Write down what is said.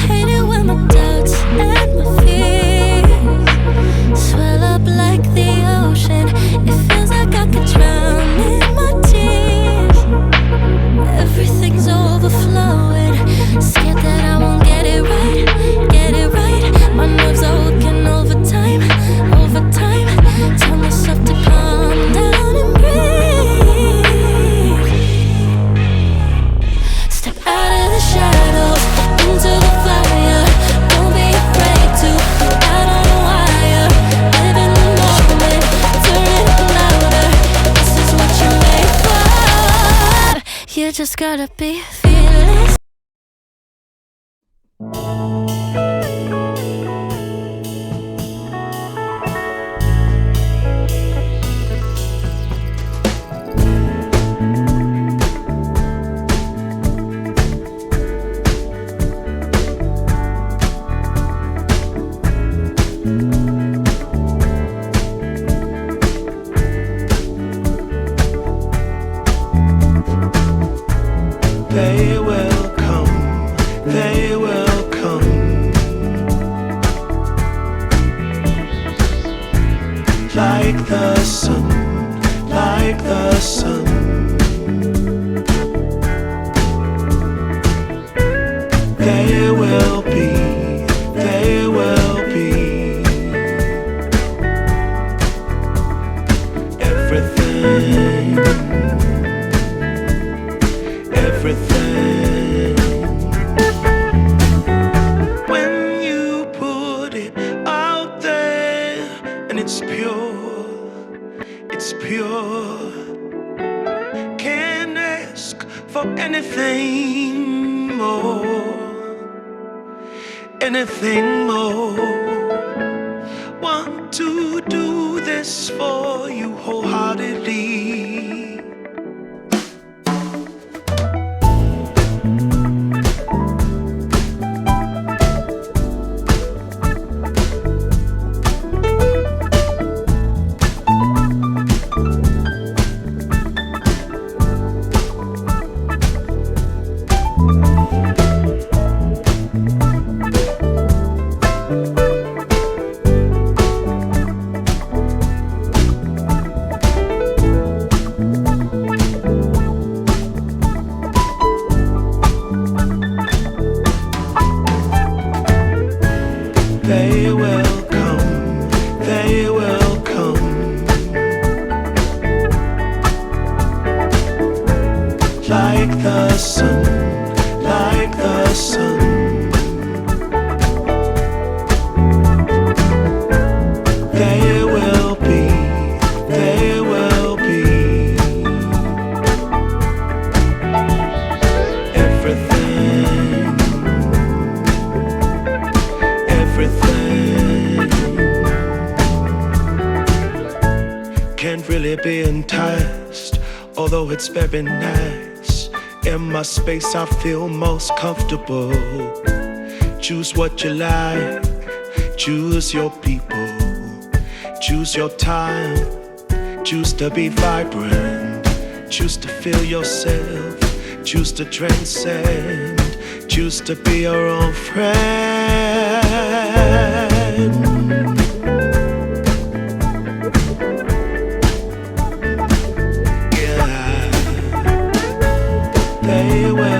Hate it when my doubts and my fears swell up like the ocean. It feels like I could drown in my tears. Everything's overflowing. Scared that I won't get it right, get it right. My nerves are working overtime, overtime. Tell myself to calm down and breathe. Step out of the shadows, into the fire. Don't be afraid to go out on a wire. Live in the moment, turn it up louder. This is what you're made for. You just gotta be fearless. They will come, they will come, like the sun, like the sun. They will be, they will be everything, everything. When you put it out there and it's pure, can't ask for anything more, anything more. Want to do this for you wholeheartedly. They will come, they will come, like the sun, like the sun. They will be, they will be everything, everything. Can't really be enticed, although it's very nice. In my space I feel most comfortable. Choose what you like, choose your people, choose your time, choose to be vibrant, choose to feel yourself, choose to transcend, choose to be your own friend. Yeah, they will.